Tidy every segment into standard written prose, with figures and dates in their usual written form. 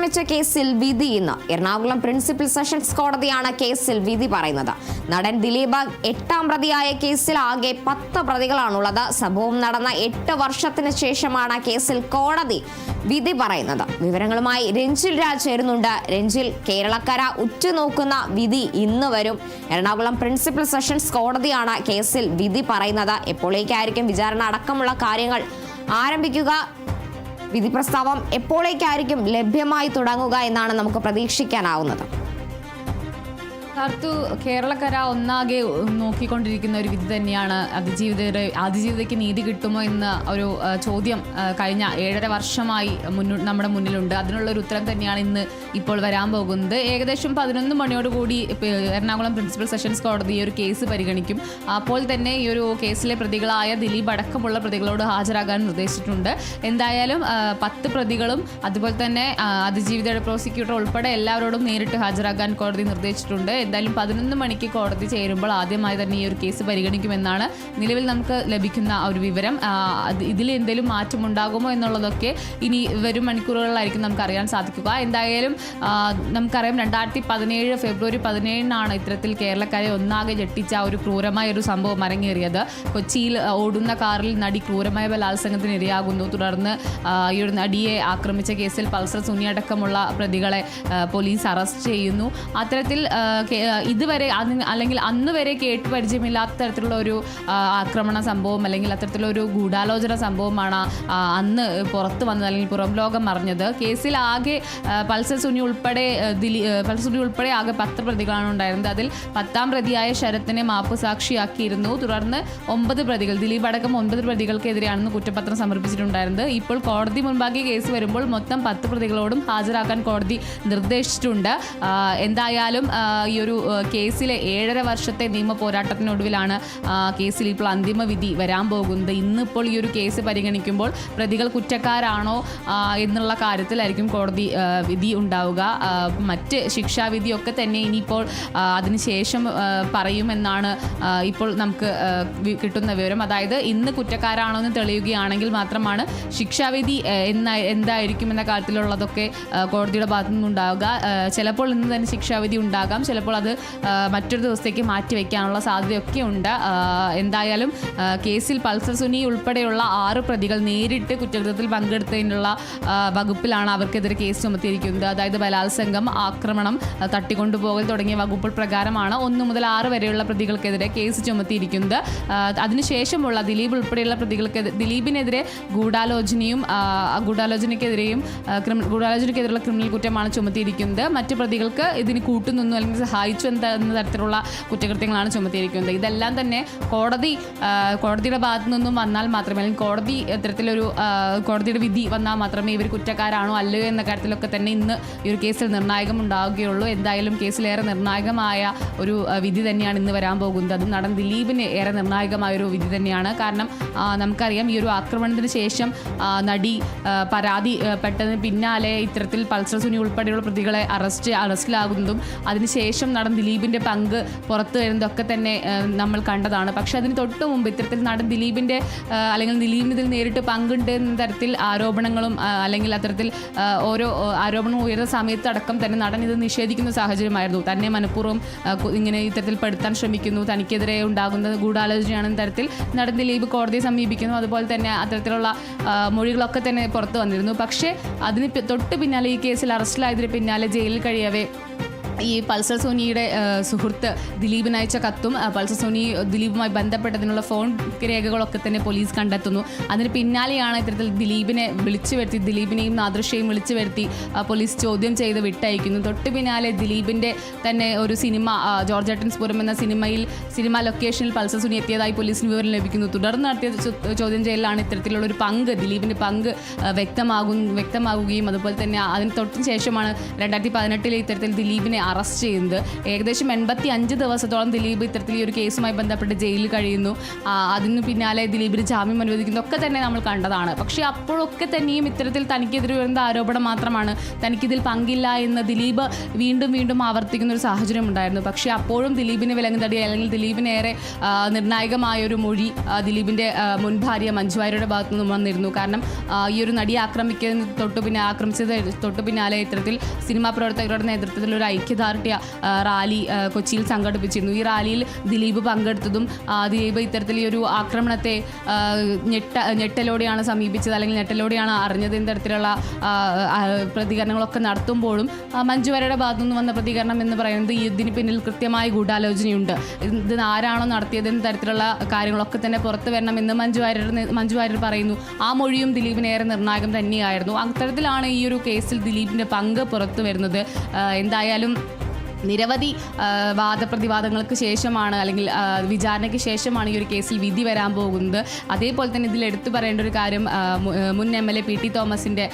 ആക്രമിച്ച കേസിൽ വിധി ഇന്ന്. എറണാകുളം പ്രിൻസിപ്പൽ സെഷൻസ് കോടതിയാണ് കേസിൽ വിധി പറയുന്നത്. നടൻ ദിലീപ് 8ാം പ്രതിയായ കേസിൽ ആകെ 10 പ്രതികളാണുള്ളത്. സംഭവം നടന്ന 8 വർഷത്തിന് ശേഷമാണ് കേസിൽ കോടതി വിധി പറയുന്നത്. വിവരങ്ങളുമായി രഞ്ജിൽ രാജ് ചേരുന്നുണ്ട്. രഞ്ജിൽ, കേരളക്കര ഉറ്റുനോക്കുന്ന വിധി ഇന്ന് വരും. എറണാകുളം പ്രിൻസിപ്പൽ സെഷൻസ് കോടതിയാണ് കേസിൽ വിധി പറയുന്നത്. എപ്പോഴേക്കായിരിക്കും വിചാരണ അടക്കമുള്ള കാര്യങ്ങൾ ആരംഭിക്കുക? വിധി പ്രസ്താവം എപ്പോഴേക്കായിരിക്കും ലഭ്യമായി തുടങ്ങുക എന്നാണ് നമുക്ക് പ്രതീക്ഷിക്കാനാവുന്നത്? കേരളക്കര ഒന്നാകെ നോക്കിക്കൊണ്ടിരിക്കുന്ന ഒരു വിധി തന്നെയാണ്. അതിജീവിതയ്ക്ക് നീതി കിട്ടുമോ എന്ന ഒരു ചോദ്യം കഴിഞ്ഞ 7.5 വർഷമായി നമ്മുടെ മുന്നിലുണ്ട്. അതിനുള്ളൊരു ഉത്തരം തന്നെയാണ് ഇന്ന് ഇപ്പോൾ വരാൻ പോകുന്നത്. ഏകദേശം 11 മണിയോടുകൂടി എറണാകുളം പ്രിൻസിപ്പൽ സെഷൻസ് കോടതി ഈ ഒരു കേസ് പരിഗണിക്കും. അപ്പോൾ തന്നെ ഈ ഒരു കേസിലെ പ്രതികളായ ദിലീപ് അടക്കമുള്ള പ്രതികളോട് ഹാജരാകാൻ നിർദ്ദേശിച്ചിട്ടുണ്ട്. എന്തായാലും 10 പ്രതികളും അതുപോലെ തന്നെ അതിജീവിതയുടെ പ്രോസിക്യൂട്ടർ ഉൾപ്പെടെ എല്ലാവരോടും നേരിട്ട് ഹാജരാകാൻ കോടതി നിർദ്ദേശിച്ചിട്ടുണ്ട്. എന്തായാലും 11 മണിക്ക് കോടതി ചേരുമ്പോൾ ആദ്യമായി തന്നെ ഈ ഒരു കേസ് പരിഗണിക്കുമെന്നാണ് നിലവിൽ നമുക്ക് ലഭിക്കുന്ന ഒരു വിവരം. ഇതിൽ എന്തെങ്കിലും മാറ്റമുണ്ടാകുമോ എന്നുള്ളതൊക്കെ ഇനി വരും മണിക്കൂറുകളിലായിരിക്കും നമുക്ക് അറിയാൻ സാധിക്കുക. എന്തായാലും നമുക്കറിയാം 2017 ഫെബ്രുവരി 17 ഇത്തരത്തിൽ കേരളക്കരയെ ഒന്നാകെ ഞെട്ടിച്ച ഒരു ക്രൂരമായ ഒരു സംഭവം അരങ്ങേറിയത്. കൊച്ചിയിൽ ഓടുന്ന കാറിൽ നടി ക്രൂരമായ ബലാത്സംഗത്തിന് ഇരയാകുന്നു. തുടർന്ന് ഈ ഒരു നടിയെ ആക്രമിച്ച കേസിൽ പൾസർ സുനി അടക്കമുള്ള പ്രതികളെ പോലീസ് അറസ്റ്റ് ചെയ്യുന്നു. അത്തരത്തിൽ ഇതുവരെ അല്ലെങ്കിൽ അന്ന് വരെ കേട്ട് പരിചയമില്ലാത്ത തരത്തിലുള്ള ഒരു ആക്രമണ സംഭവം അല്ലെങ്കിൽ അത്തരത്തിലുള്ള ഒരു ഗൂഢാലോചന സംഭവമാണ് അന്ന് പുറത്ത് വന്നത് അല്ലെങ്കിൽ പുറം ലോകം അറിഞ്ഞത്. കേസിൽ ആകെ പൾസർ സുനി ഉൾപ്പെടെ ആകെ 10 പ്രതികളാണ് ഉണ്ടായിരുന്നത്. അതിൽ 10ാം പ്രതിയായ ശരത്തിനെ മാപ്പ് സാക്ഷിയാക്കിയിരുന്നു. തുടർന്ന് 9 പ്രതികൾ, ദിലീപ് അടക്കം 9 പ്രതികൾക്കെതിരെയാണെന്ന് കുറ്റപത്രം സമർപ്പിച്ചിട്ടുണ്ടായിരുന്നത്. ഇപ്പോൾ കോടതി മുൻപാകെ കേസ് വരുമ്പോൾ മൊത്തം 10 പ്രതികളോടും ഹാജരാക്കാൻ കോടതി നിർദ്ദേശിച്ചിട്ടുണ്ട്. എന്തായാലും ഈ ഒരു കേസിലെ 7.5 വർഷത്തെ നിയമ പോരാട്ടത്തിനൊടുവിലാണ് കേസിൽ ഇപ്പോൾ അന്തിമ വിധി വരാൻ പോകുന്നത്. ഇന്നിപ്പോൾ ഈ ഒരു കേസ് പരിഗണിക്കുമ്പോൾ പ്രതികൾ കുറ്റക്കാരാണോ എന്നുള്ള കാര്യത്തിലായിരിക്കും കോടതി വിധി ഉണ്ടാവുക. മറ്റ് ശിക്ഷാവിധിയൊക്കെ തന്നെ ഇനിയിപ്പോൾ അതിനുശേഷം പറയുമെന്നാണ് ഇപ്പോൾ നമുക്ക് കിട്ടുന്ന വിവരം. അതായത് ഇന്ന് കുറ്റക്കാരാണോ എന്ന് തെളിയുകയാണെങ്കിൽ മാത്രമാണ് ശിക്ഷാവിധി എന്തായിരിക്കും എന്ന കാര്യത്തിലുള്ളതൊക്കെ കോടതിയുടെ ഭാഗത്തു നിന്നുണ്ടാവുക. ചിലപ്പോൾ ഇന്ന് തന്നെ ശിക്ഷാവിധി ഉണ്ടാകാം, ചിലപ്പോൾ അത് മറ്റൊരു ദിവസത്തേക്ക് മാറ്റിവെക്കാനുള്ള സാധ്യതയൊക്കെ ഉണ്ട്. എന്തായാലും കേസിൽ പൾസർ സുനി ഉൾപ്പെടെയുള്ള 6 പ്രതികൾ നേരിട്ട് കുറ്റകൃത്യത്തിൽ പങ്കെടുത്തതിനുള്ള വകുപ്പിലാണ് അവർക്കെതിരെ കേസ് ചുമത്തിയിരിക്കുന്നത്. അതായത് ബലാത്സംഗം, ആക്രമണം, തട്ടിക്കൊണ്ടുപോകൽ തുടങ്ങിയ വകുപ്പുകൾ പ്രകാരമാണ് 1 മുതൽ 6 വരെയുള്ള പ്രതികൾക്കെതിരെ കേസ് ചുമത്തിയിരിക്കുന്നത്. അതിനുശേഷമുള്ള ദിലീപ് ഉൾപ്പെടെയുള്ള ദിലീപിനെതിരെ ഗൂഢാലോചനയ്ക്കെതിരെയുള്ള ക്രിമിനൽ കുറ്റമാണ് ചുമത്തിയിരിക്കുന്നത്. മറ്റ് പ്രതികൾക്ക് ഇതിന് കൂട്ടുനിന്നു അല്ലെങ്കിൽ സഹായിച്ചു എന്ന തരത്തിലുള്ള കുറ്റകൃത്യങ്ങളാണ് ചുമത്തിയിരിക്കുന്നത്. ഇതെല്ലാം തന്നെ കോടതിയുടെ ഭാഗത്തു നിന്നും വന്നാൽ മാത്രമേ, അല്ലെങ്കിൽ കോടതിയുടെ വിധി വന്നാൽ മാത്രമേ ഇവർ കുറ്റക്കാരാണോ അല്ലയോ എന്ന കാര്യത്തിലൊക്കെ തന്നെ ഇന്ന് ഈ ഒരു കേസിൽ നിർണായകം ഉണ്ടാവുകയുള്ളൂ. എന്തായാലും കേസിലേറെ നിർണായകമായ ഒരു വിധി തന്നെയാണ് ഇന്ന് വരാൻ പോകുന്നത്. അതും നടൻ ദിലീപിന് ഏറെ നിർണായകമായൊരു വിധി തന്നെയാണ്. കാരണം നമുക്കറിയാം ഈ ഒരു ആക്രമണത്തിന് ശേഷം നടി പരാതിപ്പെട്ടതിന് പിന്നാലെ ഇത്തരത്തിൽ പൾസർ സുനി ഉൾപ്പെടെയുള്ള പ്രതികളെ അറസ്റ്റിലാകുന്നതും അതിനുശേഷം നടൻ ദിലീപിൻ്റെ പങ്ക് പുറത്തു വരുന്നതൊക്കെ തന്നെ നമ്മൾ കണ്ടതാണ്. പക്ഷേ അതിന് തൊട്ട് മുമ്പ് ഇത്തരത്തിൽ നടൻ ദിലീപിൻ്റെ അല്ലെങ്കിൽ ദിലീപിന് ഇതിൽ നേരിട്ട് പങ്കുണ്ട് എന്ന തരത്തിൽ ആരോപണങ്ങളും അല്ലെങ്കിൽ അത്തരത്തിൽ ഓരോ ആരോപണം ഉയർന്ന സമയത്തടക്കം തന്നെ നടൻ ഇത് നിഷേധിക്കുന്ന സാഹചര്യമായിരുന്നു. തന്നെ മനഃപൂർവ്വം ഇങ്ങനെ ഇത്തരത്തിൽ പെടുത്താൻ ശ്രമിക്കുന്നു, തനിക്കെതിരെ ഉണ്ടാകുന്ന ഗൂഢാലോചനയാണെന്ന തരത്തിൽ നടൻ ദിലീപ് കോടതിയെ സമീപിക്കുന്നു. അതുപോലെ തന്നെ അത്തരത്തിലുള്ള മൊഴികളൊക്കെ തന്നെ പുറത്തു വന്നിരുന്നു. പക്ഷേ അതിന് തൊട്ട് പിന്നാലെ ഈ കേസിൽ അറസ്റ്റിലായതിന് പിന്നാലെ ജയിലിൽ കഴിയവേ ഈ പൾസർ സോനിയുടെ സുഹൃത്ത് ദിലീപിന് അയച്ച കത്തും പൾസർ സോനി ദിലീപുമായി ബന്ധപ്പെട്ടതിനുള്ള ഫോൺ രേഖകളൊക്കെ തന്നെ പോലീസ് കണ്ടെത്തുന്നു. അതിന് പിന്നാലെയാണ് ഇത്തരത്തിൽ ദിലീപിനെയും നാദൃശ്യയും വിളിച്ചു വരുത്തി പോലീസ് ചോദ്യം ചെയ്ത് വിട്ടയക്കുന്നു. തൊട്ട് പിന്നാലെ ദിലീപിൻ്റെ തന്നെ ഒരു സിനിമ ജോർജേട്ടൻസ്പുരം എന്ന സിനിമ ലൊക്കേഷനിൽ പൾസർ സോനി എത്തിയതായി പോലീസിന് വിവരം ലഭിക്കുന്നു. തുടർന്ന് നടത്തിയ ചോദ്യം ചെയ്യലാണ് ഇത്തരത്തിലുള്ള ഒരു പങ്ക്, ദിലീപിൻ്റെ പങ്ക് വ്യക്തമാകുകയും അതുപോലെ തന്നെ അതിന് തൊട്ടിന് ശേഷമാണ് 2018 ഇത്തരത്തിൽ ദിലീപിനെ അറസ്റ്റ് ചെയ്യുന്നത്. ഏകദേശം 85 ദിവസത്തോളം ദിലീപ് ഇത്തരത്തിൽ ഈ ഒരു കേസുമായി ബന്ധപ്പെട്ട് ജയിലിൽ കഴിയുന്നു. അതിന് പിന്നാലെ ദിലീപിന് ജാമ്യം അനുവദിക്കുന്നതൊക്കെ തന്നെ നമ്മൾ കണ്ടതാണ്. പക്ഷേ അപ്പോഴൊക്കെ തന്നെയും ഇത്തരത്തിൽ തനിക്കെതിരെ വരുന്ന ആരോപണം മാത്രമാണ്, തനിക്കിതിൽ പങ്കില്ല എന്ന് ദിലീപ് വീണ്ടും വീണ്ടും ആവർത്തിക്കുന്ന ഒരു സാഹചര്യം ഉണ്ടായിരുന്നു. പക്ഷേ അപ്പോഴും ദിലീപിന് വിലങ്ങുതടി അല്ലെങ്കിൽ ദിലീപിനേറെ നിർണായകമായൊരു മൊഴി ദിലീപിൻ്റെ മുൻ ഭാര്യ മഞ്ജു വാര്യരുടെ ഭാഗത്തു നിന്നും വന്നിരുന്നു. കാരണം ഈ ഒരു നടിയെ ആക്രമിച്ചത് തൊട്ടു പിന്നാലെ ഇത്തരത്തിൽ സിനിമാ പ്രവർത്തകരുടെ നേതൃത്വത്തിൽ ഒരു ഐക്യദാർഢ്യ റാലി കൊച്ചിയിൽ സംഘടിപ്പിച്ചിരുന്നു. ഈ റാലിയിൽ ദിലീപ് പങ്കെടുത്തതും ദിലീപ് ഇത്തരത്തിൽ ഈ ഒരു ആക്രമണത്തെ ഞെട്ടലോടെയാണ് സമീപിച്ചത് അല്ലെങ്കിൽ ഞെട്ടലോടെയാണ് അറിഞ്ഞത് എന്ന തരത്തിലുള്ള പ്രതികരണങ്ങളൊക്കെ നടത്തുമ്പോഴും മഞ്ജു വാര്യരുടെ ഭാഗത്തു നിന്ന് വന്ന പ്രതികരണം എന്ന് പറയുന്നത് ഇതിന് പിന്നിൽ കൃത്യമായ ഗൂഢാലോചനയുണ്ട്, ഇത് ആരാണോ നടത്തിയതെന്ന തരത്തിലുള്ള കാര്യങ്ങളൊക്കെ തന്നെ പുറത്തു വരണമെന്ന് മഞ്ജു വാര്യർ പറയുന്നു. ആ മൊഴിയും ദിലീപിന് ഏറെ നിർണായകം തന്നെയായിരുന്നു. അത്തരത്തിലാണ് ഈ ഒരു കേസിൽ ദിലീപിൻ്റെ പങ്ക് പുറത്തു വരുന്നത്. എന്തായാലും നിരവധി വാദപ്രതിവാദങ്ങൾക്ക് ശേഷമാണ് അല്ലെങ്കിൽ വിചാരണയ്ക്ക് ശേഷമാണ് ഈ ഒരു കേസിൽ വിധി വരാൻ പോകുന്നത്. അതേപോലെ തന്നെ ഇതിൽ എടുത്തു പറയേണ്ട ഒരു കാര്യം മുൻ MLA PT തോമസിൻ്റെ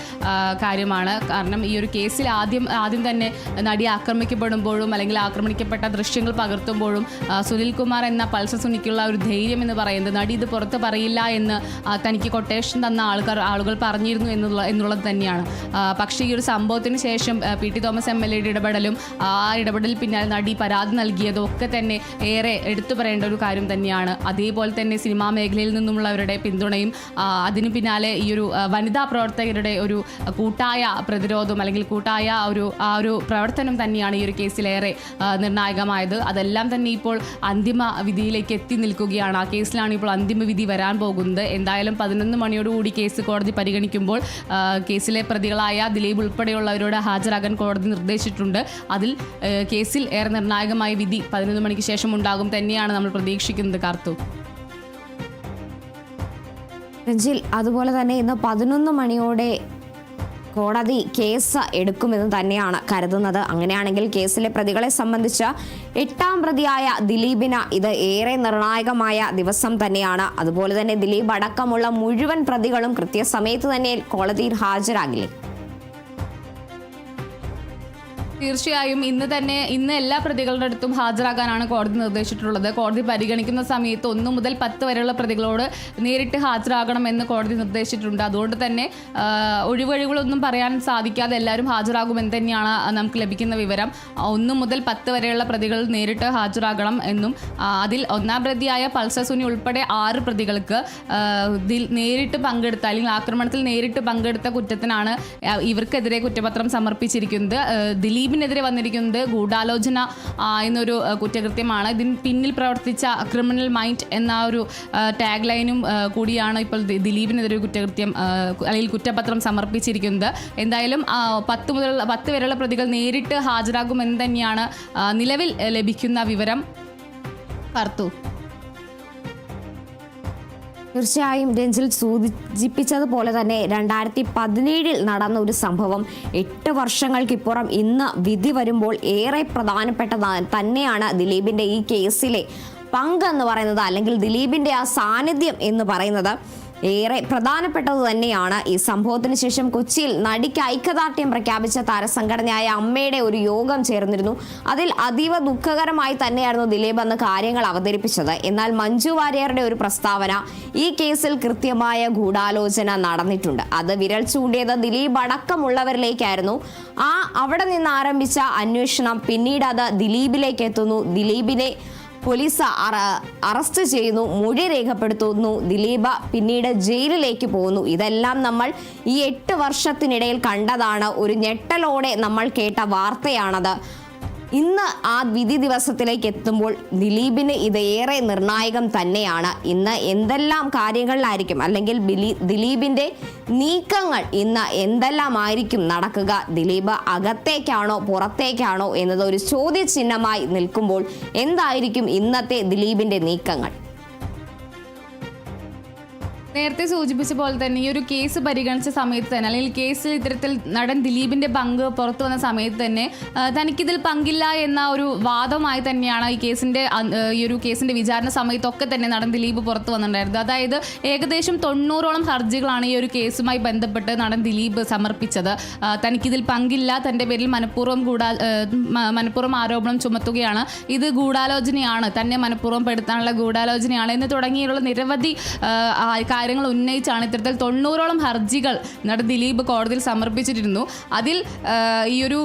കാര്യമാണ്. കാരണം ഈ ഒരു കേസിൽ ആദ്യം തന്നെ നടി ആക്രമിക്കപ്പെടുമ്പോഴും അല്ലെങ്കിൽ ആക്രമിക്കപ്പെട്ട ദൃശ്യങ്ങൾ പകർത്തുമ്പോഴും സുനിൽ കുമാർ എന്ന പൾസർ സുനിക്കുള്ള ഒരു ധൈര്യം എന്ന് പറയുന്നത് നടി ഇത് പുറത്ത് പറയില്ല എന്ന് തനിക്ക് കൊട്ടേഷൻ തന്ന ആളുകൾ പറഞ്ഞിരുന്നു എന്നുള്ളത് തന്നെയാണ്. പക്ഷേ ഈ ഒരു സംഭവത്തിന് ശേഷം PT തോമസ് MLA ഇടപെടലും ഇടപെടൽ പിന്നാലെ നടി പരാതി നൽകിയതും ഒക്കെ തന്നെ ഏറെ എടുത്തു പറയേണ്ട ഒരു കാര്യം തന്നെയാണ്. അതേപോലെ തന്നെ സിനിമാ മേഖലയിൽ നിന്നുമുള്ളവരുടെ പിന്തുണയും അതിനു പിന്നാലെ ഈ ഒരു വനിതാ പ്രവർത്തകരുടെ ഒരു കൂട്ടായ പ്രതിരോധം അല്ലെങ്കിൽ കൂട്ടായ ഒരു പ്രവർത്തനം തന്നെയാണ് ഈ ഒരു കേസിലേറെ നിർണായകമായത്. അതെല്ലാം തന്നെ ഇപ്പോൾ അന്തിമ വിധിയിലേക്ക് എത്തി നിൽക്കുകയാണ്. ആ കേസിലാണ് ഇപ്പോൾ അന്തിമ വിധി വരാൻ പോകുന്നത്. എന്തായാലും 11 മണിയോടുകൂടി കേസ് കോടതി പരിഗണിക്കുമ്പോൾ കേസിലെ പ്രതികളായ ദിലീപ് ഉൾപ്പെടെയുള്ളവരോട് ഹാജരാകാൻ കോടതി നിർദ്ദേശിച്ചിട്ടുണ്ട്. അതിൽ കേസിൽ ഏറെ നിർണായകമായ വിധി 11 മണിക്ക് ശേഷം ഉണ്ടാകും തന്നെയാണ് നമ്മൾ പ്രതീക്ഷിക്കുന്നത്. കാർത്തു, രഞ്ജിൽ, അതുപോലെ തന്നെ ഇന്ന് 11 മണിയോടെ കോടതി കേസ് എടുക്കുമെന്ന് തന്നെയാണ് കരുതുന്നത്. അങ്ങനെയാണെങ്കിൽ കേസിലെ പ്രതികളെ സംബന്ധിച്ച് 8ാം പ്രതിയായ ദിലീപിന് ഇത് ഏറെ നിർണായകമായ ദിവസം തന്നെയാണ്. അതുപോലെ തന്നെ ദിലീപ് അടക്കമുള്ള മുഴുവൻ പ്രതികളും കൃത്യസമയത്ത് തന്നെ കോടതിയിൽ ഹാജരാകില്ലേ? തീർച്ചയായും ഇന്ന് എല്ലാ പ്രതികളുടെ അടുത്തും ഹാജരാകാനാണ് കോടതി നിർദ്ദേശിച്ചിട്ടുള്ളത്. കോടതി പരിഗണിക്കുന്ന സമയത്ത് 1 മുതൽ 10 വരെയുള്ള പ്രതികളോട് നേരിട്ട് ഹാജരാകണമെന്ന് കോടതി നിർദ്ദേശിച്ചിട്ടുണ്ട്. അതുകൊണ്ട് തന്നെ ഒഴിവഴികളൊന്നും പറയാൻ സാധിക്കാതെ എല്ലാവരും ഹാജരാകുമെന്ന് തന്നെയാണ് നമുക്ക് ലഭിക്കുന്ന വിവരം. 1 മുതൽ 10 വരെയുള്ള പ്രതികൾ നേരിട്ട് ഹാജരാകണം എന്നും അതിൽ 1ാം പ്രതിയായ പൾസർ സുനി ഉൾപ്പെടെ 6 പ്രതികൾക്ക് നേരിട്ട് പങ്കെടുത്ത അല്ലെങ്കിൽ ആക്രമണത്തിൽ നേരിട്ട് പങ്കെടുത്ത കുറ്റത്തിനാണ് ഇവർക്കെതിരെ കുറ്റപത്രം സമർപ്പിച്ചിരിക്കുന്നത്. ദിലീപിനെതിരെ വന്നിരിക്കുന്നത് ഗൂഢാലോചന എന്നൊരു കുറ്റകൃത്യമാണ്. ഇതിന് പിന്നിൽ പ്രവർത്തിച്ച ക്രിമിനൽ മൈൻഡ് എന്ന ഒരു ടാഗ് ലൈനും കൂടിയാണ് ഇപ്പോൾ ദിലീപിനെതിരെ കുറ്റകൃത്യം അല്ലെങ്കിൽ കുറ്റപത്രം സമർപ്പിച്ചിരിക്കുന്നത്. എന്തായാലും 10 വരെയുള്ള പ്രതികൾ നേരിട്ട് ഹാജരാകുമെന്ന് തന്നെയാണ് നിലവിൽ ലഭിക്കുന്ന വിവരം. കർത്തു, തീർച്ചയായും രഞ്ജിൽ സൂചിപ്പിച്ചതുപോലെ തന്നെ 2017 നടന്ന ഒരു സംഭവം 8 വർഷങ്ങൾക്കിപ്പുറം ഇന്ന് വിധി വരുമ്പോൾ ഏറെ പ്രധാനപ്പെട്ടത് തന്നെയാണ് ദിലീപിൻ്റെ ഈ കേസിലെ പങ്കെന്ന് പറയുന്നത്, അല്ലെങ്കിൽ ദിലീപിൻ്റെ ആ സാന്നിധ്യം എന്ന് പറയുന്നത് ഏറെ പ്രധാനപ്പെട്ടത് തന്നെയാണ്. ഈ സംഭവത്തിന് ശേഷം കൊച്ചിയിൽ നടിക്ക് ഐക്യദാർഢ്യം പ്രഖ്യാപിച്ച താരസംഘടനയായ അമ്മയുടെ ഒരു യോഗം ചേർന്നിരുന്നു. അതിൽ അതീവ ദുഃഖകരമായി തന്നെയായിരുന്നു ദിലീപ് അന്ന് കാര്യങ്ങൾ അവതരിപ്പിച്ചത്. എന്നാൽ മഞ്ജു വാര്യരുടെ ഒരു പ്രസ്താവന, ഈ കേസിൽ കൃത്യമായ ഗൂഢാലോചന നടന്നിട്ടുണ്ട്, അത് വിരൽ ചൂണ്ടിയത് ദിലീപ് അടക്കമുള്ളവരിലേക്കായിരുന്നു. അവിടെ നിന്ന് ആരംഭിച്ച അന്വേഷണം പിന്നീട് അത് ദിലീപിലേക്ക് എത്തുന്നു. ദിലീപിനെ പോലീസ് അറസ്റ്റ് ചെയ്യുന്നു, മൊഴി രേഖപ്പെടുത്തുന്നു, ദിലീപ് പിന്നീട് ജയിലിലേക്ക് പോകുന്നു. ഇതെല്ലാം നമ്മൾ ഈ 8 വർഷത്തിനിടയിൽ കണ്ടതാണ്. ഒരു ഞെട്ടലോടെ നമ്മൾ കേട്ട വാർത്തയാണത്. ഇന്ന് ആ വിധി ദിവസത്തിലേക്ക് എത്തുമ്പോൾ ദിലീപിന് ഇത് ഏറെ നിർണായകം തന്നെയാണ്. ഇന്ന് എന്തെല്ലാം കാര്യങ്ങളിലായിരിക്കും അല്ലെങ്കിൽ ദിലീപിൻ്റെ നീക്കങ്ങൾ ഇന്ന് എന്തെല്ലാം ആയിരിക്കും നടക്കുക, ദിലീപ് അകത്തേക്കാണോ പുറത്തേക്കാണോ എന്നത് ഒരു ചോദ്യചിഹ്നമായി നിൽക്കുമ്പോൾ എന്തായിരിക്കും ഇന്നത്തെ ദിലീപിൻ്റെ നീക്കങ്ങൾ? നേരത്തെ സൂചിപ്പിച്ച പോലെ തന്നെ ഈ ഒരു കേസ് പരിഗണിച്ച സമയത്ത് തന്നെ, അല്ലെങ്കിൽ കേസിൽ ഇത്തരത്തിൽ നടൻ ദിലീപിന്റെ പങ്ക് പുറത്തു വന്ന സമയത്ത് തന്നെ തനിക്കിതിൽ പങ്കില്ല എന്ന ഒരു വാദമായി തന്നെയാണ് ഈ ഒരു കേസിന്റെ വിചാരണ സമയത്തൊക്കെ തന്നെ നടൻ ദിലീപ് പുറത്തു വന്നിട്ടുണ്ടായിരുന്നത്. അതായത് ഏകദേശം 90ഓളം ഹർജികളാണ് ഈ ഒരു കേസുമായി ബന്ധപ്പെട്ട് നടൻ ദിലീപ് സമർപ്പിച്ചത്. തനിക്കിതിൽ പങ്കില്ല, തന്റെ പേരിൽ മനഃപൂർവ്വം ആരോപണം ചുമത്തുകയാണ്, ഇത് ഗൂഢാലോചനയാണ്, തന്നെ മനഃപൂർവ്വം പെടുത്താനുള്ള ഗൂഢാലോചനയാണ് എന്ന് തുടങ്ങിയുള്ള നിരവധി കാര്യങ്ങൾ ഉന്നയിച്ചാണ് ഇത്തരത്തിൽ 90ഓളം ഹർജികൾ നടൻ ദിലീപ് കോടതിയിൽ സമർപ്പിച്ചിരുന്നു. അതിൽ ഈ ഒരു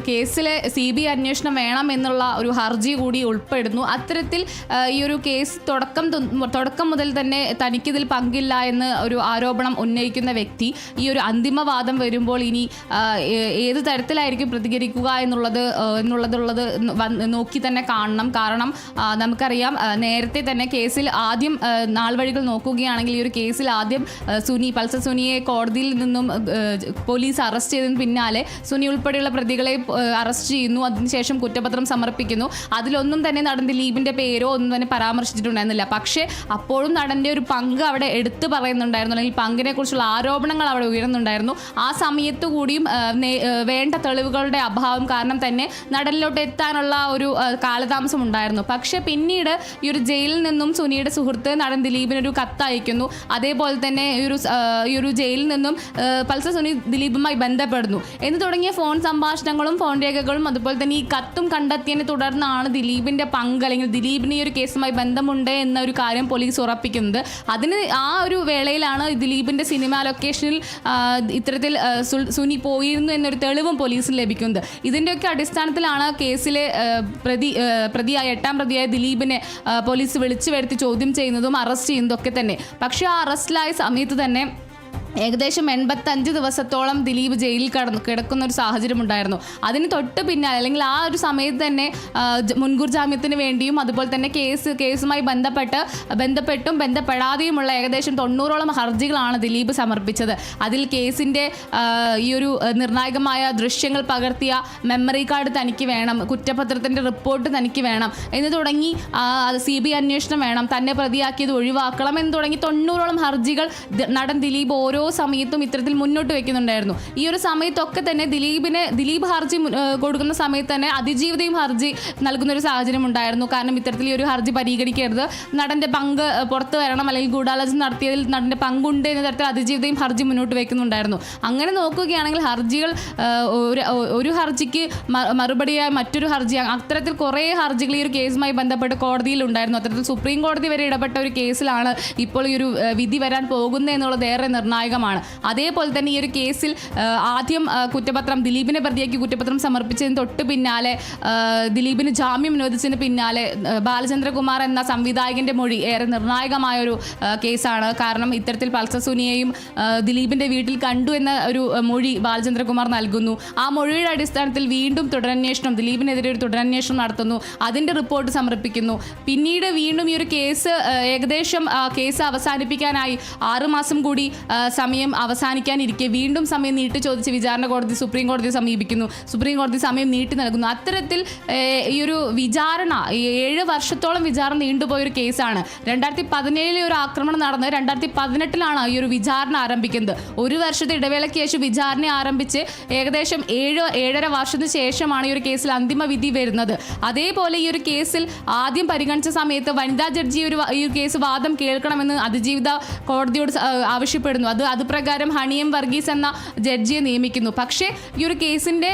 കേസിലെ CBI അന്വേഷണം വേണം എന്നുള്ള ഒരു ഹർജി കൂടി ഉൾപ്പെടുന്നു. അത്തരത്തിൽ ഈ ഒരു കേസ് തുടക്കം മുതൽ തന്നെ തനിക്കിതിൽ പങ്കില്ല എന്ന് ഒരു ആരോപണം ഉന്നയിക്കുന്ന വ്യക്തി ഈ ഒരു അന്തിമവാദം വരുമ്പോൾ ഇനി ഏത് തരത്തിലായിരിക്കും പ്രതികരിക്കുക എന്നുള്ളത് നോക്കി തന്നെ കാണണം. കാരണം നമുക്കറിയാം, നേരത്തെ തന്നെ കേസിൽ ആദ്യം നാൾ വഴികൾ നോക്കുകയാണെങ്കിൽ ഈ ഒരു കേസിൽ ആദ്യം പൾസർ സുനിയെ കോടതിയിൽ നിന്നും പോലീസ് അറസ്റ്റ് ചെയ്തതിന് പിന്നാലെ സുനി ഉൾപ്പെടെയുള്ള പ്രതികളെ അറസ്റ്റ് ചെയ്യുന്നു. അതിനുശേഷം കുറ്റപത്രം സമർപ്പിക്കുന്നു. അതിലൊന്നും തന്നെ നടൻ ദിലീപിന്റെ പേരോ ഒന്നും തന്നെ പരാമർശിച്ചിട്ടുണ്ടായിരുന്നില്ല. പക്ഷേ അപ്പോഴും നടന്റെ ഒരു പങ്ക് അവിടെ എടുത്തു പറയുന്നുണ്ടായിരുന്നു, അല്ലെങ്കിൽ പങ്കിനെ കുറിച്ചുള്ള ആരോപണങ്ങൾ അവിടെ ഉയരുന്നുണ്ടായിരുന്നു. ആ സമയത്ത് കൂടിയും വേണ്ട തെളിവുകളുടെ അഭാവം കാരണം തന്നെ നടനിലോട്ട് എത്താനുള്ള ഒരു കാലതാമസം ഉണ്ടായിരുന്നു. പക്ഷേ പിന്നീട് ഈ ഒരു ജയിലിൽ നിന്നും സുനിയുടെ സുഹൃത്ത് നടൻ ദിലീപിനൊരു കത്തയക്കുന്നു. അതേപോലെ തന്നെ ഈ ഒരു ജയിലിൽ നിന്നും പൾസർ സുനി ദിലീപുമായി ബന്ധപ്പെടുന്നു എന്ന് തുടങ്ങിയ ഫോൺ സംഭാഷണങ്ങളും ഫോൺ രേഖകളും അതുപോലെ തന്നെ ഈ കത്തും കണ്ടെത്തിയതിനെ തുടർന്നാണ് ദിലീപിന്റെ പങ്ക്, അല്ലെങ്കിൽ ദിലീപിന് ഈ ഒരു കേസുമായി ബന്ധമുണ്ട് എന്ന ഒരു കാര്യം പോലീസ് ഉറപ്പിക്കുന്നത്. ആ ഒരു വേളയിലാണ് ദിലീപിന്റെ സിനിമാ ലൊക്കേഷനിൽ ഇത്തരത്തിൽ സുനി പോയിരുന്നു എന്നൊരു തെളിവും പോലീസിന് ലഭിക്കുന്നത്. ഇതിൻ്റെയൊക്കെ അടിസ്ഥാനത്തിലാണ് കേസിലെ പ്രതിയായ 8ാം പ്രതിയായ ദിലീപിനെ പോലീസ് വിളിച്ചു വരുത്തി ചോദ്യം ചെയ്യുന്നതും അറസ്റ്റ് ചെയ്യുന്നതും ഒക്കെ തന്നെ. പക്ഷേ ആ അറസ്റ്റിലായ സമയത്ത് തന്നെ ഏകദേശം 85 ദിവസത്തോളം ദിലീപ് ജയിലിൽ കിടക്കുന്ന ഒരു സാഹചര്യം ഉണ്ടായിരുന്നു. അതിന് തൊട്ട് പിന്നാലെ, അല്ലെങ്കിൽ ആ ഒരു സമയത്ത് തന്നെ മുൻകൂർ ജാമ്യത്തിന് വേണ്ടിയും അതുപോലെ തന്നെ കേസുമായി ബന്ധപ്പെട്ടും ബന്ധപ്പെടാതെയുമുള്ള ഏകദേശം 90ഓളം ഹർജികളാണ് ദിലീപ് സമർപ്പിച്ചത്. അതിൽ കേസിൻ്റെ ഈ ഒരു നിർണായകമായ ദൃശ്യങ്ങൾ പകർത്തിയ മെമ്മറി കാർഡ് തനിക്ക് വേണം, കുറ്റപത്രത്തിൻ്റെ റിപ്പോർട്ട് തനിക്ക് വേണം എന്ന് തുടങ്ങി CBI അന്വേഷണം വേണം, തന്നെ പ്രതിയാക്കിയത് ഒഴിവാക്കണം എന്ന് തുടങ്ങി 90ഓളം ഹർജികൾ നടൻ ദിലീപ് ഓരോ സമയത്തും ഇത്തരത്തിൽ മുന്നോട്ട് വെക്കുന്നുണ്ടായിരുന്നു. ഈ ഒരു സമയത്തൊക്കെ തന്നെ ദിലീപ് ഹർജി കൊടുക്കുന്ന സമയത്ത് തന്നെ അതിജീവിതയും ഹർജി നൽകുന്ന ഒരു സാഹചര്യം ഉണ്ടായിരുന്നു. കാരണം ഇത്തരത്തിൽ ഈ ഒരു ഹർജി പരിഗണിക്കരുത്, നടന്റെ പങ്ക് പുറത്തു വരണം, അല്ലെങ്കിൽ ഗൂഢാലോചന നടത്തിയതിൽ നടന്റെ പങ്കുണ്ട് എന്ന തരത്തിൽ അതിജീവിതയും ഹർജി മുന്നോട്ട് വെക്കുന്നുണ്ടായിരുന്നു. അങ്ങനെ നോക്കുകയാണെങ്കിൽ ഹർജികൾ ഒരു ഹർജിക്ക് മറുപടിയായി മറ്റൊരു ഹർജി, അത്തരത്തിൽ കുറേ ഹർജികൾ ഈ ഒരു കേസുമായി ബന്ധപ്പെട്ട് കോടതിയിൽ ഉണ്ടായിരുന്നു. അത്തരത്തിൽ സുപ്രീം കോടതി വരെ ഇടപെട്ട ഒരു കേസിലാണ് ഇപ്പോൾ ഈ ഒരു വിധി വരാൻ പോകുന്നത് എന്നുള്ളത് ഏറെ നിർണായകമാണ്. അതേപോലെ തന്നെ ഈ ഒരു കേസിൽ ആദ്യം കുറ്റപത്രം ദിലീപിനെ പ്രതിയാക്കി കുറ്റപത്രം സമർപ്പിച്ചതിന് തൊട്ട് പിന്നാലെ ദിലീപിന് ജാമ്യം അനുവദിച്ചതിന് പിന്നാലെ ബാലചന്ദ്രകുമാർ എന്ന സംവിധായകന്റെ മൊഴി ഏറെ നിർണായകമായൊരു കേസാണ്. കാരണം ഇത്തരത്തിൽ പൾസർ സുനിയെയും ദിലീപിന്റെ വീട്ടിൽ കണ്ടു എന്ന ഒരു മൊഴി ബാലചന്ദ്രകുമാർ നൽകുന്നു. ആ മൊഴിയുടെ അടിസ്ഥാനത്തിൽ വീണ്ടും ദിലീപിനെതിരെ ഒരു തുടരന്വേഷണം നടത്തുന്നു. അതിന്റെ റിപ്പോർട്ട് സമർപ്പിക്കുന്നു. പിന്നീട് വീണ്ടും ഈ ഒരു കേസ് ഏകദേശം കേസ് അവസാനിപ്പിക്കാനായി 6 മാസം കൂടി സമയം അവസാനിക്കാനിരിക്കെ വീണ്ടും സമയം നീട്ടി ചോദിച്ച് വിചാരണ കോടതി സുപ്രീം കോടതിയെ സമീപിക്കുന്നു. സുപ്രീം കോടതി സമയം നീട്ടി നൽകുന്നു. അത്തരത്തിൽ ഈ ഒരു വിചാരണ 7 വർഷത്തോളം വിചാരണ നീണ്ടുപോയൊരു കേസാണ്. 2017 ഒരു ആക്രമണം നടന്ന് 2018 ഈ ഒരു വിചാരണ ആരംഭിക്കുന്നത്. 1 വർഷത്തെ ഇടവേളയ്ക്ക് ശേഷം വിചാരണ ആരംഭിച്ച് ഏകദേശം 7.5 വർഷത്തിന് ശേഷമാണ് ഈ ഒരു കേസിൽ അന്തിമ വിധി വരുന്നത്. അതേപോലെ ഈ ഒരു കേസിൽ ആദ്യം പരിഗണിച്ച സമയത്ത് വനിതാ ജഡ്ജി ഈ കേസ് വാദം കേൾക്കണമെന്ന് അതിജീവിത കോടതിയോട് ആവശ്യപ്പെടുന്നു. അത് പ്രകാരം ഹണിയം വർഗീസ് എന്ന ജഡ്ജിയെ നിയമിക്കുന്നു. പക്ഷേ ഈ ഒരു കേസിന്റെ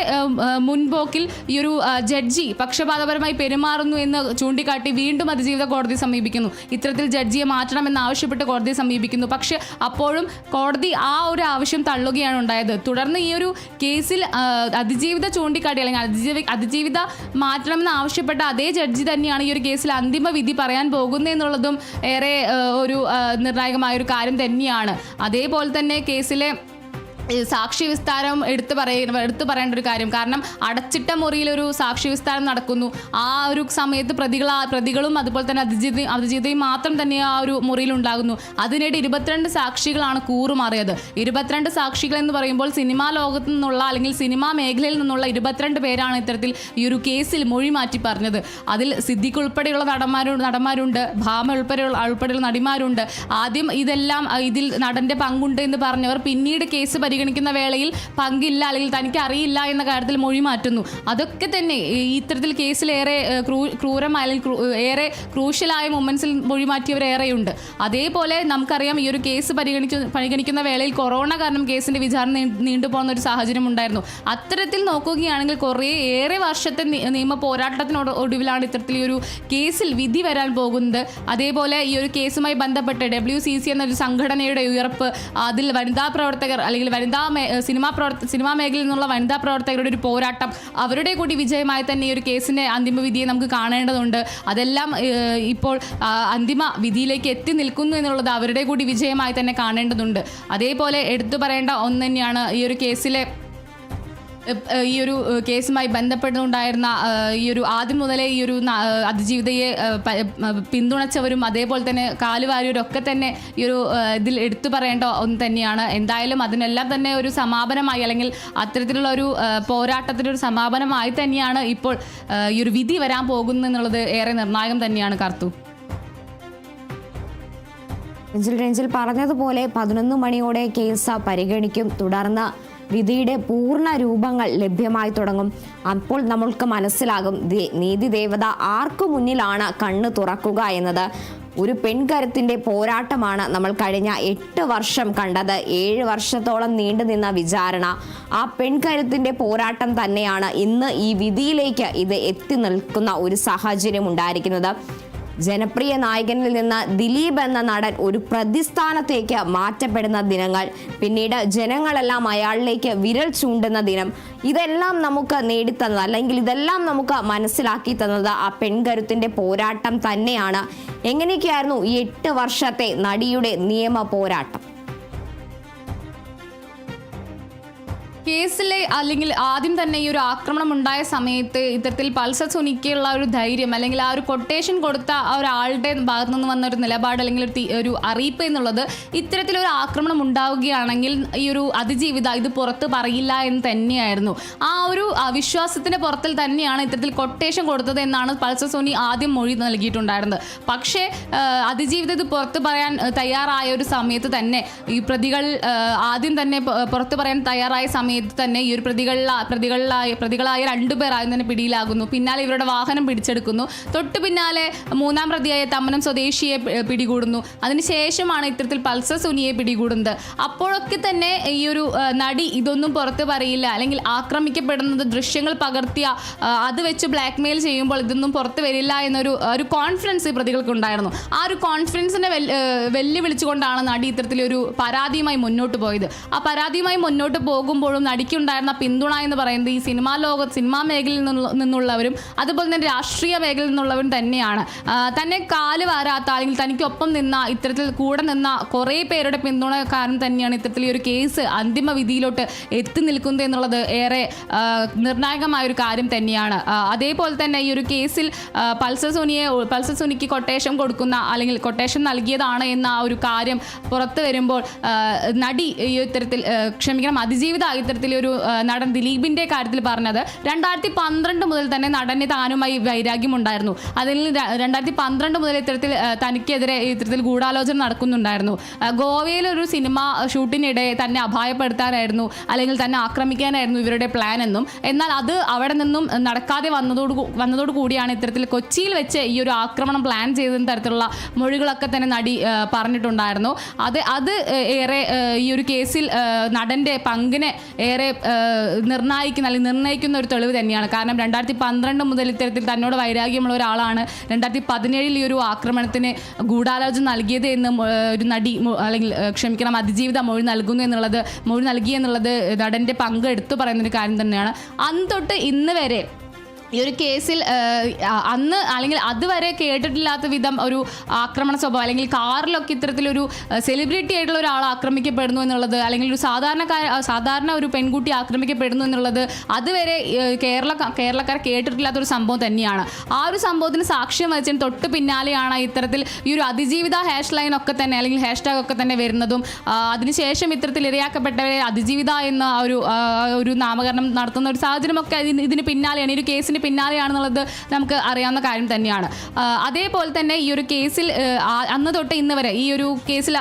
മുൻപോക്കിൽ ഈ ഒരു ജഡ്ജി പക്ഷപാതപരമായി പെരുമാറുന്നു എന്ന് ചൂണ്ടിക്കാട്ടി വീണ്ടും അതിജീവിത കോടതിയെ സമീപിക്കുന്നു. ഇത്തരത്തിൽ ജഡ്ജിയെ മാറ്റണമെന്ന് ആവശ്യപ്പെട്ട് കോടതിയെ സമീപിക്കുന്നു. പക്ഷേ അപ്പോഴും കോടതി ആ ഒരു ആവശ്യം തള്ളുകയാണ് ഉണ്ടായത്. തുടർന്ന് ഈ ഒരു കേസിൽ അതിജീവിത ചൂണ്ടിക്കാട്ടി, അല്ലെങ്കിൽ അതിജീവിത മാറ്റണമെന്ന് ആവശ്യപ്പെട്ട അതേ ജഡ്ജി തന്നെയാണ് ഈ ഒരു കേസിൽ അന്തിമ വിധി പറയാൻ പോകുന്നത് എന്നുള്ളതും ഏറെ ഒരു നിർണായകമായൊരു കാര്യം തന്നെയാണ്. അതേപോലെ തന്നെ കേസിലെ സാക്ഷി വിസ്താരം എടുത്തു പറയേണ്ട ഒരു കാര്യം. കാരണം അടച്ചിട്ട മുറിയിൽ ഒരു സാക്ഷി വിസ്താരം നടക്കുന്നു. ആ ഒരു സമയത്ത് പ്രതികളും അതുപോലെ തന്നെ അതിജീവിതയും മാത്രം തന്നെ ആ ഒരു മുറിയിൽ ഉണ്ടാകുന്നു. അതിനിടെ 22 സാക്ഷികളാണ് കൂറുമാറിയത്. 22 സാക്ഷികൾ എന്ന് പറയുമ്പോൾ സിനിമാ ലോകത്തു നിന്നുള്ള അല്ലെങ്കിൽ സിനിമാ മേഖലയിൽ നിന്നുള്ള 22 പേരാണ് ഇത്തരത്തിൽ ഈ ഒരു കേസിൽ മൊഴി മാറ്റി പറഞ്ഞത്. അതിൽ സിദ്ദിഖ് ഉൾപ്പെടെയുള്ള നടന്മാരുണ്ട്, ഭാമ ഉൾപ്പെടെയുള്ള നടിമാരുണ്ട്. ആദ്യം ഇതിൽ നടന്റെ പങ്കുണ്ട് എന്ന് പറഞ്ഞവർ പിന്നീട് കേസ് പരിഗണിക്കുന്ന വേളയിൽ പങ്കില്ല അല്ലെങ്കിൽ തനിക്ക് അറിയില്ല എന്ന കാര്യത്തിൽ മൊഴി മാറ്റുന്നു. അതൊക്കെ തന്നെ ഇത്തരത്തിൽ കേസിൽ ഏറെ ക്രൂരമായ അല്ലെങ്കിൽ ഏറെ ക്രൂഷ്യലായ മൊമെന്റ്സിൽ മൊഴി മാറ്റിയവരേറെയുണ്ട്. അതേപോലെ നമുക്കറിയാം ഈ ഒരു കേസ് പരിഗണിക്കുന്ന വേളയിൽ കൊറോണ കാരണം കേസിന്റെ വിചാരണ നീണ്ടുപോകുന്ന ഒരു സാഹചര്യം ഉണ്ടായിരുന്നു. അത്തരത്തിൽ നോക്കുകയാണെങ്കിൽ ഏറെ വർഷത്തെ നിയമ പോരാട്ടത്തിനൊടുവിലാണ് ഇത്തരത്തിൽ ഈ ഒരു കേസിൽ വിധി വരാൻ പോകുന്നത്. അതേപോലെ ഈ ഒരു കേസുമായി ബന്ധപ്പെട്ട് WCC എന്നൊരു സംഘടനയുടെ ഉയർപ്പ്, അതിൽ വനിതാ പ്രവർത്തകർ അല്ലെങ്കിൽ സിനിമാ മേഖലയിൽ നിന്നുള്ള വനിതാ പ്രവർത്തകരുടെ ഒരു പോരാട്ടം, അവരുടെ കൂടി വിജയമായി തന്നെ ഈ ഒരു കേസിന്റെ അന്തിമ വിധിയെ നമുക്ക് കാണേണ്ടതുണ്ട്. അതെല്ലാം ഇപ്പോൾ അന്തിമ വിധിയിലേക്ക് എത്തി നിൽക്കുന്നു എന്നുള്ളത് അവരുടെ കൂടി വിജയമായി തന്നെ കാണേണ്ടതുണ്ട്. അതേപോലെ എടുത്തു പറയേണ്ട ഒന്ന് തന്നെയാണ് ഈ ഒരു കേസുമായി ബന്ധപ്പെട്ടുണ്ടായിരുന്ന ഈ ഒരു ആദ്യം മുതലേ ഈ ഒരു അതിജീവിതയെ പിന്തുണച്ചവരും അതേപോലെ തന്നെ കാലുവാരിയവരും ഒക്കെ തന്നെ ഈ ഒരു ഇതിൽ എടുത്തു പറയേണ്ട ഒന്ന് തന്നെയാണ്. എന്തായാലും അതിനെല്ലാം തന്നെ ഒരു സമാപനമായി അല്ലെങ്കിൽ അത്തരത്തിലുള്ള ഒരു പോരാട്ടത്തിൻ്റെ ഒരു സമാപനമായി തന്നെയാണ് ഇപ്പോൾ ഈ ഒരു വിധി വരാൻ പോകുന്നത് എന്നുള്ളത് ഏറെ നിർണായകം തന്നെയാണ്. കർത്തു രഞ്ജിൽ പറഞ്ഞതുപോലെ 11 മണിയോടെ കേസ് പരിഗണിക്കും. തുടർന്ന് വിധിയുടെ പൂർണ്ണ രൂപങ്ങൾ ലഭ്യമായി തുടങ്ങും. അപ്പോൾ നമ്മൾക്ക് മനസ്സിലാകും നീതി ദേവത ആർക്കു മുന്നിലാണ് കണ്ണ് തുറക്കുക എന്നത്. ഒരു പെൺകരുത്തിന്റെ പോരാട്ടമാണ് നമ്മൾ കഴിഞ്ഞ 8 വർഷം കണ്ടത്. 7 വർഷത്തോളം നീണ്ടു നിന്ന വിചാരണ, ആ പെൺകരുത്തിന്റെ പോരാട്ടം തന്നെയാണ് ഇന്ന് ഈ വിധിയിലേക്ക് ഇത് എത്തി നിൽക്കുന്ന ഒരു സാഹചര്യം ഉണ്ടായിരിക്കുന്നത്. ജനപ്രിയ നായകനിൽ നിന്ന് ദിലീപ് എന്ന നടൻ ഒരു പ്രതിസ്ഥാനത്തേക്ക് മാറ്റപ്പെടുന്ന ദിനങ്ങൾ, പിന്നീട് ജനങ്ങളെല്ലാം അയാളിലേക്ക് വിരൽ ചൂണ്ടുന്ന ദിനം, ഇതെല്ലാം നമുക്ക് നേടിത്തന്നത് അല്ലെങ്കിൽ ഇതെല്ലാം നമുക്ക് മനസ്സിലാക്കി തന്നത് ആ പെൺകരുത്തിന്റെ പോരാട്ടം തന്നെയാണ്. എങ്ങനെയൊക്കെയായിരുന്നു ഈ 8 വർഷത്തെ നടിയുടെ നിയമ പോരാട്ടം? കേസിലെ അല്ലെങ്കിൽ ആദ്യം തന്നെ ഈ ഒരു ആക്രമണം ഉണ്ടായ സമയത്ത് ഇത്തരത്തിൽ പൾസർ സുനിക്കുള്ള ഒരു ധൈര്യം അല്ലെങ്കിൽ ആ ഒരു കൊട്ടേഷൻ കൊടുത്ത ആ ഒരാളുടെ ഭാഗത്തു നിന്ന് വന്ന ഒരു നിലപാട് അല്ലെങ്കിൽ ഒരു അറിയിപ്പ് എന്നുള്ളത് ഇത്തരത്തിലൊരു ആക്രമണം ഉണ്ടാവുകയാണെങ്കിൽ ഈ ഒരു അതിജീവിത ഇത് പുറത്ത് പറയില്ല എന്ന് തന്നെയായിരുന്നു. ആ ഒരു വിശ്വാസത്തിന്റെ പുറത്തിൽ തന്നെയാണ് ഇത്തരത്തിൽ കൊട്ടേഷൻ കൊടുത്തത് എന്നാണ് പൾസർ സുനി ആദ്യം മൊഴി നൽകിയിട്ടുണ്ടായിരുന്നത്. പക്ഷേ അതിജീവിത ഇത് പുറത്ത് പറയാൻ തയ്യാറായ ഒരു സമയത്ത് തന്നെ ഈ പ്രതികൾ ആദ്യം തന്നെ പുറത്ത് പറയാൻ തയ്യാറായ സമയത്ത് തന്നെ ഈ ഒരു പ്രതികളായ 2 പേർ ആദ്യം തന്നെ പിടിയിലാകുന്നു. പിന്നാലെ ഇവരുടെ വാഹനം പിടിച്ചെടുക്കുന്നു. തൊട്ടു പിന്നാലെ 3-ാം പ്രതിയായ തമ്മനം സ്വദേശിയെ പിടികൂടുന്നു. അതിനുശേഷമാണ് ഇത്തരത്തിൽ പൾസർ സുനിയെ പിടികൂടുന്നത്. അപ്പോഴൊക്കെ തന്നെ ഈ ഒരു നടി ഇതൊന്നും പുറത്ത് പറയില്ല അല്ലെങ്കിൽ ആക്രമിക്കപ്പെടുന്നത് ദൃശ്യങ്ങൾ പകർത്തിയ അത് വെച്ച് ബ്ലാക്ക് മെയിൽ ചെയ്യുമ്പോൾ ഇതൊന്നും പുറത്ത് വരില്ല എന്നൊരു കോൺഫിഡൻസ് ഈ പ്രതികൾക്ക് ഉണ്ടായിരുന്നു. ആ ഒരു കോൺഫിഡൻസിനെ വെല്ലുവിളിച്ചുകൊണ്ടാണ് നടി ഇത്തരത്തിലൊരു പരാതിയുമായി മുന്നോട്ട് പോയത്. ആ പരാതിയുമായി മുന്നോട്ട് പോകുമ്പോഴും നടിക്കുണ്ടായിരുന്ന പിന്തുണ എന്ന് പറയുന്നത് ഈ സിനിമാ മേഖലയിൽ നിന്നുള്ളവരും അതുപോലെ തന്നെ രാഷ്ട്രീയ മേഖലയിൽ നിന്നുള്ളവരും തന്നെയാണ്. തന്നെ കാല് വാരാത്ത അല്ലെങ്കിൽ തനിക്കൊപ്പം നിന്ന ഇത്തരത്തിൽ കൂടെ നിന്ന കുറേ പേരുടെ പിന്തുണ കാരണം തന്നെയാണ് ഇത്തരത്തിൽ ഈ ഒരു കേസ് അന്തിമ വിധിയിലോട്ട് എത്തി നിൽക്കുന്നത് എന്നുള്ളത് ഏറെ നിർണായകമായൊരു കാര്യം തന്നെയാണ്. അതേപോലെ തന്നെ ഈ ഒരു കേസിൽ പൾസർ സുനിക്ക് കൊട്ടേഷൻ കൊടുക്കുന്ന അല്ലെങ്കിൽ കൊട്ടേഷൻ നൽകിയതാണ് എന്ന ആ ഒരു കാര്യം പുറത്തു വരുമ്പോൾ നടി ഇത്തരത്തിൽ അതിജീവിത ഇത്തരത്തിലൊരു നടൻ ദിലീപിന്റെ കാര്യത്തിൽ പറഞ്ഞത് 2012 മുതൽ തന്നെ നടന് താനുമായി വൈരാഗ്യമുണ്ടായിരുന്നു. അതിൽ 2012 മുതൽ ഇത്തരത്തിൽ തനിക്കെതിരെ ഇത്തരത്തിൽ ഗൂഢാലോചന നടക്കുന്നുണ്ടായിരുന്നു. ഗോവയിലൊരു സിനിമ ഷൂട്ടിനിടെ തന്നെ അപായപ്പെടുത്താനായിരുന്നു അല്ലെങ്കിൽ തന്നെ ആക്രമിക്കാനായിരുന്നു ഇവരുടെ പ്ലാൻ എന്നും, എന്നാൽ അത് അവിടെ നിന്നും നടക്കാതെ വന്നതോടു കൂടിയാണ് ഇത്തരത്തിൽ കൊച്ചിയിൽ വെച്ച് ഈ ഒരു ആക്രമണം പ്ലാൻ ചെയ്തെന്ന തരത്തിലുള്ള മൊഴികളൊക്കെ തന്നെ നടി പറഞ്ഞിട്ടുണ്ടായിരുന്നു. അത് ഏറെ ഈ ഒരു കേസിൽ നടന്റെ പങ്കിനെ ഏറെ നിർണ്ണയിക്കുന്ന ഒരു തെളിവ് തന്നെയാണ്. കാരണം 2012 മുതൽ ഇത്തരത്തിൽ തന്നോട് വൈരാഗ്യമുള്ള ഒരാളാണ് 2017 ഈ ഒരു ആക്രമണത്തിന് ഗൂഢാലോചന നൽകിയത് എന്ന് ഒരു നടി അല്ലെങ്കിൽ അതിജീവിത മൊഴി നൽകി എന്നുള്ളത് നടന്റെ പങ്ക് എടുത്തു പറയുന്നൊരു കാര്യം തന്നെയാണ്. അന്ന് തൊട്ട് ഇന്ന് വരെ ഈ ഒരു കേസിൽ അന്ന് അല്ലെങ്കിൽ അതുവരെ കേട്ടിട്ടില്ലാത്ത വിധം ഒരു ആക്രമണ സ്വഭാവം, അല്ലെങ്കിൽ കാറിലൊക്കെ ഇത്തരത്തിലൊരു സെലിബ്രിറ്റി ആയിട്ടുള്ള ഒരാൾ ആക്രമിക്കപ്പെടുന്നു എന്നുള്ളത്, അല്ലെങ്കിൽ ഒരു സാധാരണ ഒരു പെൺകുട്ടി ആക്രമിക്കപ്പെടുന്നു എന്നുള്ളത് അതുവരെ കേരളക്കാർ കേട്ടിട്ടില്ലാത്തൊരു സംഭവം തന്നെയാണ്. ആ ഒരു സംഭവത്തിന് സാക്ഷ്യം വഹിച്ചതിന് തൊട്ട് പിന്നാലെയാണ് ഇത്തരത്തിൽ ഈ ഒരു അതിജീവിത ഹാഷ് ലൈൻ ഒക്കെ തന്നെ, അല്ലെങ്കിൽ ഹാഷ്ടാഗ് ഒക്കെ തന്നെ വരുന്നതും അതിനുശേഷം ഇത്തരത്തിൽ ഇരയാക്കപ്പെട്ടവരെ അതിജീവിത എന്ന ഒരു നാമകരണം നടത്തുന്ന ഒരു സാഹചര്യമൊക്കെ ഇതിന് പിന്നാലെയാണ്, ഈ ഒരു കേസിന് പിന്നാലെയാണെന്നുള്ളത് നമുക്ക് അറിയാവുന്ന കാര്യം തന്നെയാണ്. അതേപോലെ തന്നെ ഈ ഒരു കേസിൽ അന്ന് തൊട്ട് ഇന്ന് വരെ ഈ ഒരു കേസിൽ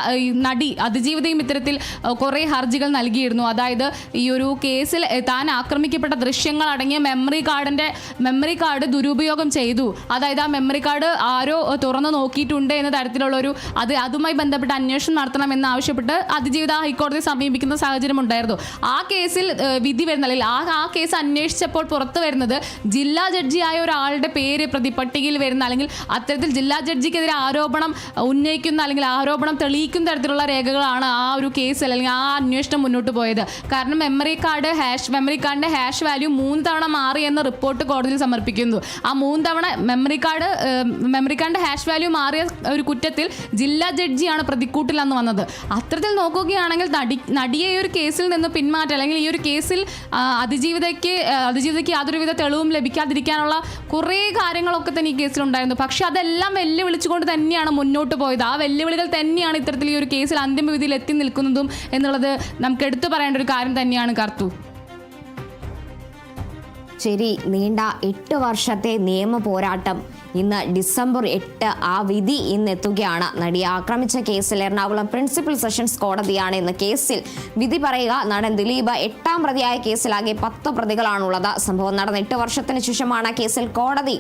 നടി അതിജീവിതയും ഇത്തരത്തിൽ കുറേ ഹർജികൾ നൽകിയിരുന്നു. അതായത് ഈ ഒരു കേസിൽ താൻ ആക്രമിക്കപ്പെട്ട ദൃശ്യങ്ങൾ അടങ്ങിയ മെമ്മറി കാർഡ് ദുരുപയോഗം ചെയ്തു, അതായത് ആ മെമ്മറി കാർഡ് ആരോ തുറന്നു നോക്കിയിട്ടുണ്ട് എന്ന തരത്തിലുള്ളൊരു അതുമായി ബന്ധപ്പെട്ട് അന്വേഷണം നടത്തണമെന്ന് ആവശ്യപ്പെട്ട് അതിജീവിത ഹൈക്കോടതിയെ സമീപിക്കുന്ന സാഹചര്യം ഉണ്ടായിരുന്നു. ആ കേസിൽ വിധി വരുന്ന, അല്ലെങ്കിൽ ആ കേസ് അന്വേഷിച്ചപ്പോൾ പുറത്തു വരുന്നത് ജില്ലാ ജഡ്ജിയായ ഒരാളുടെ പേര് പ്രതിപട്ടികയിൽ വരുന്ന, അല്ലെങ്കിൽ അത്തരത്തിൽ ജില്ലാ ജഡ്ജിക്കെതിരെ ആരോപണം ഉന്നയിക്കുന്ന, അല്ലെങ്കിൽ ആരോപണം തെളിയിക്കുന്ന തരത്തിലുള്ള രേഖകളാണ് ആ ഒരു കേസിൽ, അല്ലെങ്കിൽ ആ അന്വേഷണം മുന്നോട്ട് പോയത്. കാരണം മെമ്മറി കാർഡിന്റെ ഹാഷ് വാല്യൂ 3 തവണ മാറി എന്ന റിപ്പോർട്ട് കോടതിയിൽ സമർപ്പിക്കുന്നു. ആ 3 തവണ മെമ്മറി കാർഡിന്റെ ഹാഷ് വാല്യൂ മാറിയ ഒരു കുറ്റത്തിൽ ജില്ലാ ജഡ്ജിയാണ് പ്രതിക്കൂട്ടിൽ അന്ന് വന്നത്. അത്തരത്തിൽ നോക്കുകയാണെങ്കിൽ നടിയെ ഈ ഒരു കേസിൽ നിന്ന് പിന്മാറ്റം, അല്ലെങ്കിൽ ഈ ഒരു കേസിൽ അതിജീവിതയ്ക്ക് യാതൊരുവിധ തെളിവും ലഭിക്കാതിരിക്കാനുള്ള കുറേ കാര്യങ്ങളൊക്കെ തന്നെ ഈ കേസിലുണ്ടായിരുന്നു. പക്ഷെ അതെല്ലാം വെല്ലുവിളിച്ചുകൊണ്ട് തന്നെയാണ് മുന്നോട്ട് പോയത്. ആ വെല്ലുവിളികൾ തന്നെയാണ് ഇത്തരത്തിൽ ഈ ഒരു കേസിൽ അന്തിമവിധിയിൽ എത്തി നിൽക്കുന്നതും എന്നുള്ളത് നമുക്ക് എടുത്തു പറയേണ്ട ഒരു കാര്യം തന്നെയാണ് കർത്തു. ശരി, നീണ്ട 8 വർഷത്തെ നിയമ പോരാട്ടം ഇന്ന് ഡിസംബർ 8 ആ വിധി ഇന്ന് എത്തുകയാണ്. നടിയെ ആക്രമിച്ച കേസിൽ എറണാകുളം പ്രിൻസിപ്പൽ സെഷൻസ് കോടതിയാണ് ഇന്ന് കേസിൽ വിധി പറയുക. നടൻ ദിലീപ് 8ാം പ്രതിയായ കേസിലാകെ 10 പ്രതികളാണുള്ളത്. സംഭവം നടന്ന 8 വർഷത്തിന് ശേഷമാണ് കേസിൽ കോടതി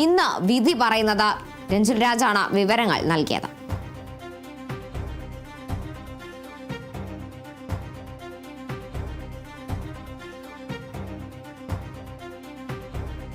ഇന്ന് വിധി പറയുന്നത്. രഞ്ജിൽ രാജാണ് വിവരങ്ങൾ നൽകിയത്.